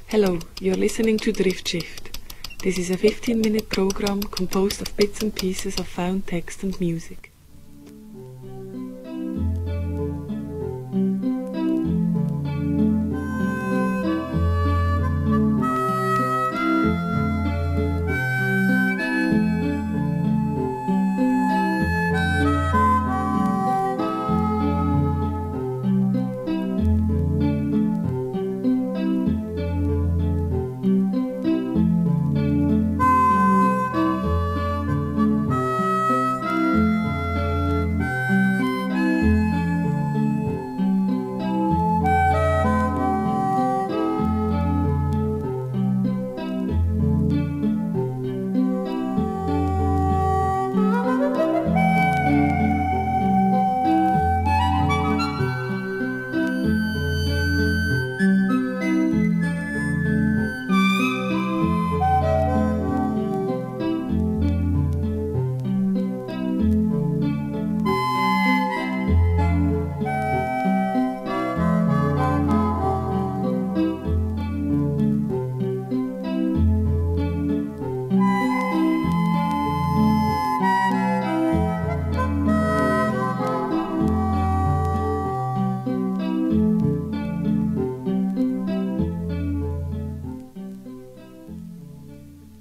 Hello, you're listening to Driftshift. This is a 15-minute program composed of bits and pieces of found text and music.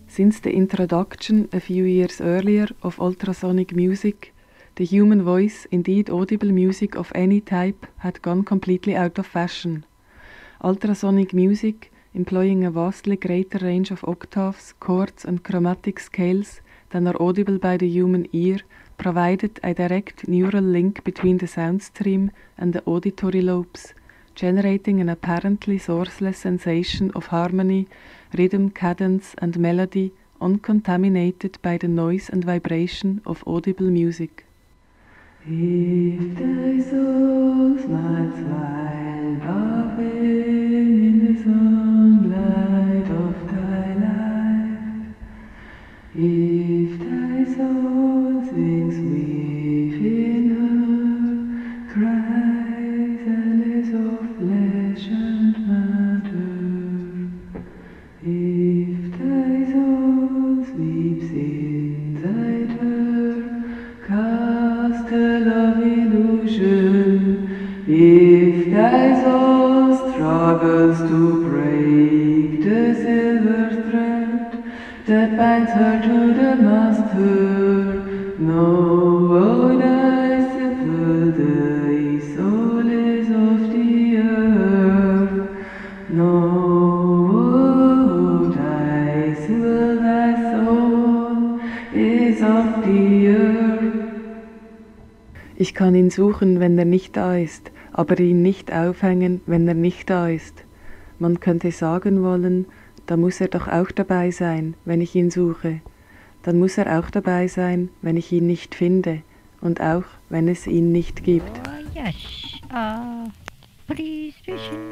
Since the introduction a few years earlier of ultrasonic music, the human voice, indeed audible music of any type, had gone completely out of fashion. Ultrasonic music, employing a vastly greater range of octaves, chords and chromatic scales than are audible by the human ear, provided a direct neural link between the sound stream and the auditory lobes, generating an apparently sourceless sensation of harmony, rhythm, cadence and melody, uncontaminated by the noise and vibration of audible music. If thy soul's nights lie laughing in the sunlight of thy life, if thy soul sings within her, cries and is of flesh and matter, if thy soul sleeps inside her, cast a love illusion, if thy soul struggles to break the silver thread that binds her to the master, know, O thy simple, thy soul is of the earth, know, O thy simple, thy soul is of the earth. Ich kann ihn suchen, wenn er nicht da ist, aber ihn nicht aufhängen, wenn er nicht da ist. Man könnte sagen wollen, da muss er doch auch dabei sein, wenn ich ihn suche. Dann muss er auch dabei sein, wenn ich ihn nicht finde und auch, wenn es ihn nicht gibt. Oh, yes. Please listen.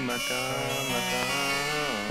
mata, sama te,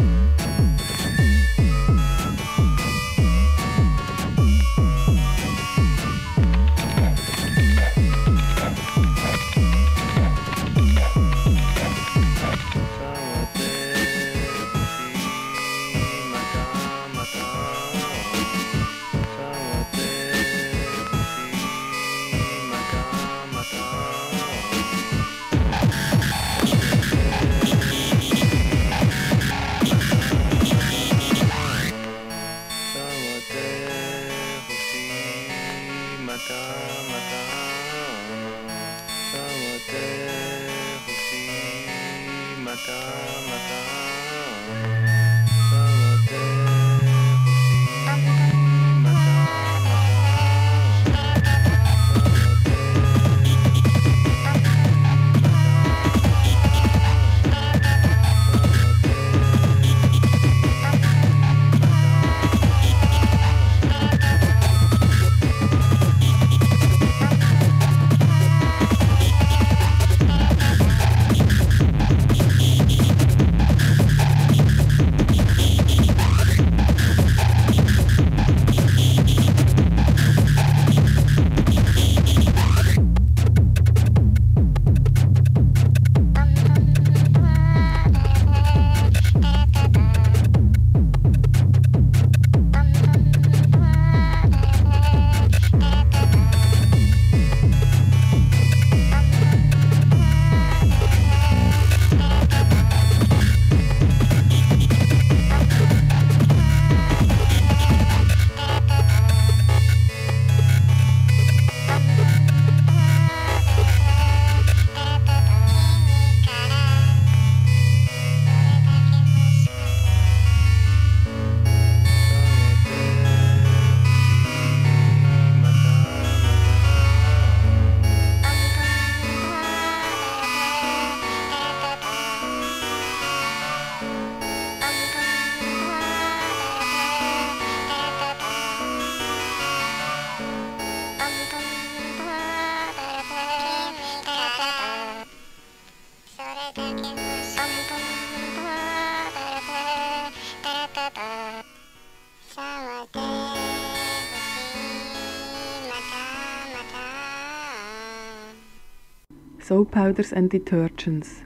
Soap powders and detergents.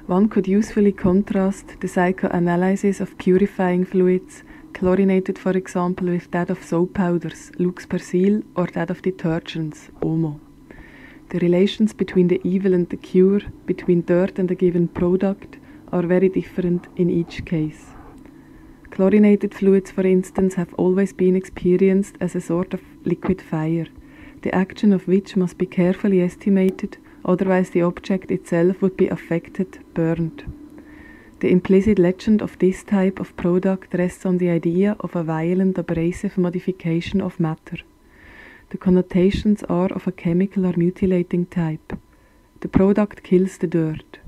One could usefully contrast the psychoanalysis of purifying fluids, chlorinated for example, with that of soap powders, lux persil, or that of detergents, omo. The relations between the evil and the cure, between dirt and a given product, are very different in each case. Chlorinated fluids, for instance, have always been experienced as a sort of liquid fire, the action of which must be carefully estimated, otherwise the object itself would be affected, burned. The implicit legend of this type of product rests on the idea of a violent abrasive modification of matter. The connotations are of a chemical or mutilating type. The product kills the dirt.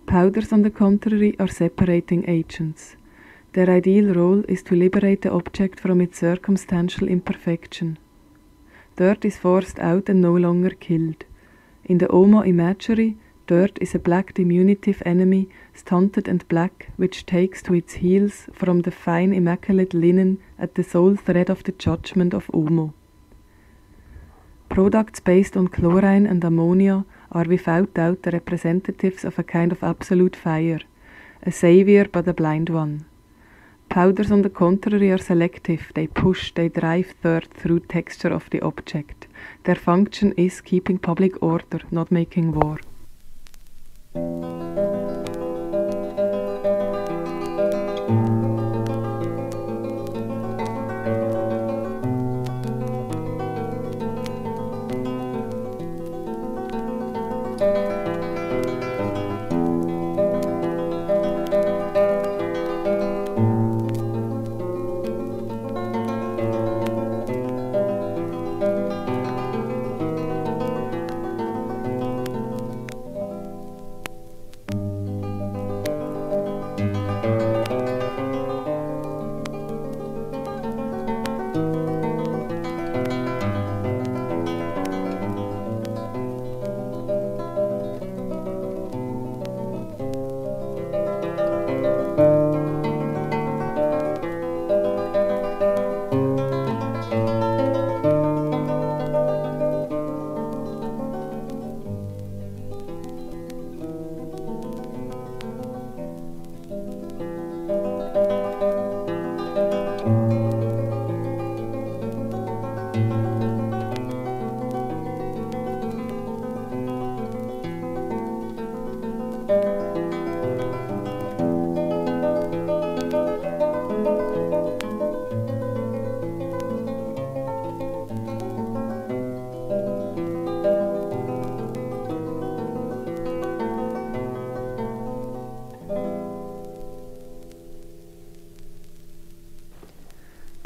Powders, on the contrary, are separating agents. Their ideal role is to liberate the object from its circumstantial imperfection. Dirt is forced out and no longer killed. In the Omo imagery, dirt is a black diminutive enemy, stunted and black, which takes to its heels from the fine immaculate linen at the sole thread of the judgment of Omo. Products based on chlorine and ammonia are without doubt the representatives of a kind of absolute fire, a savior but a blind one. Powders, on the contrary, are selective. They push, they drive dirt through texture of the object. Their function is keeping public order, not making war.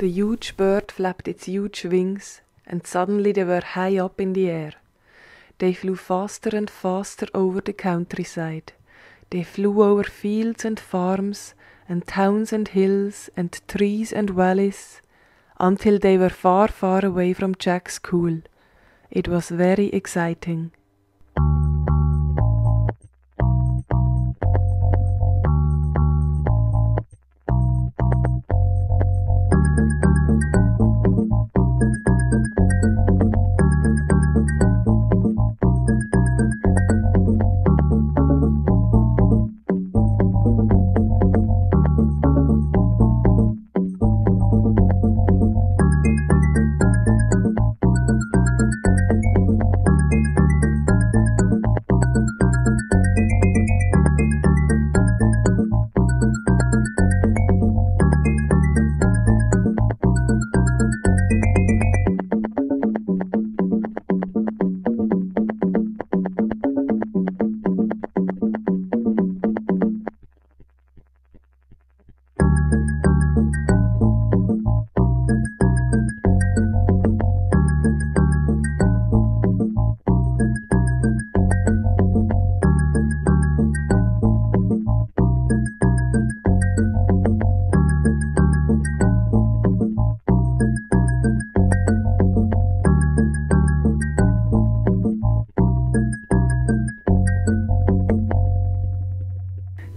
The huge bird flapped its huge wings, and suddenly they were high up in the air. They flew faster and faster over the countryside. They flew over fields and farms, and towns and hills, and trees and valleys, until they were far, far away from Jack's school. It was very exciting.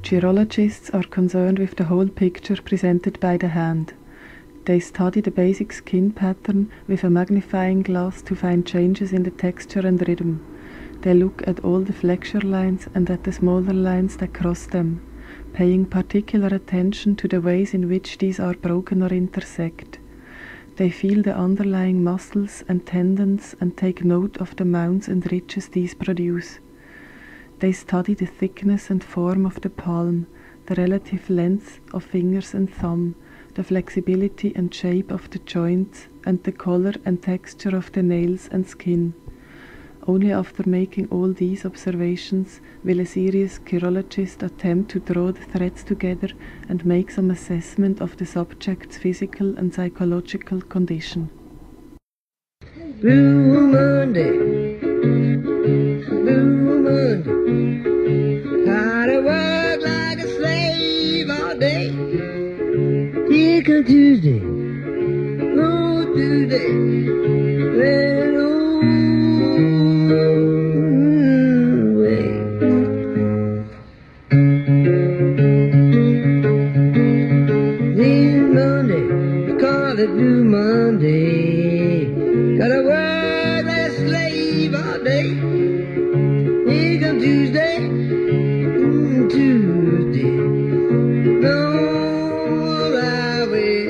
Geologists are concerned with the whole picture presented by the hand. They study the basic skin pattern with a magnifying glass to find changes in the texture and rhythm. They look at all the flexure lines and at the smaller lines that cross them, paying particular attention to the ways in which these are broken or intersect. They feel the underlying muscles and tendons and take note of the mounds and ridges these produce. They study the thickness and form of the palm, the relative length of fingers and thumb, the flexibility and shape of the joints, and the color and texture of the nails and skin. Only after making all these observations will a serious chirologist attempt to draw the threads together and make some assessment of the subject's physical and psychological condition. Blue Monday, Blue Monday, how to work like a slave all day. Here comes Tuesday, oh Tuesday, went away. Then Monday, we call it Blue Monday, gotta work like a slave all day. Here comes Tuesday, Tuesday, no highway.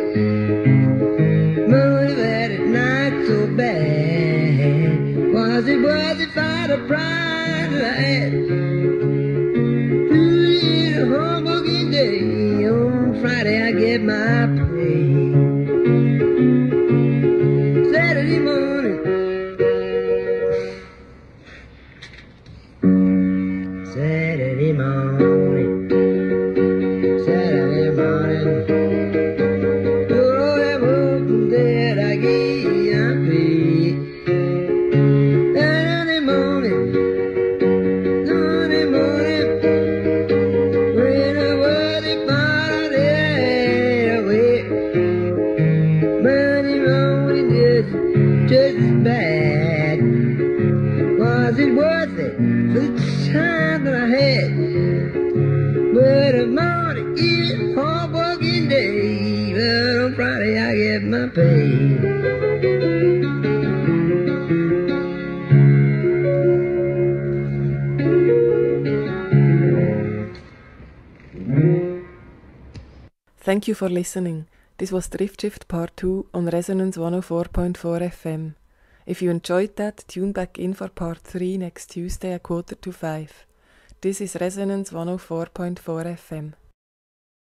Money that at night so bad. Was it worth it for the pride that I had? Tuesday, a humbugging day. On Friday I get my pay. Saturday morning, Saturday morning, Saturday morning. Oh, that work that I gave I paid. Saturday morning, Sunday morning, when I was a party away. Monday morning just as bad. Was it worth it for the time that I had? But a morning is a hard working day, but on Friday I get my pay. Thank you for listening. This was Driftshift Part 2 on Resonance 104.4 FM. If you enjoyed that, tune back in for Part 3 next Tuesday at 4:45. This is Resonance 104.4 FM.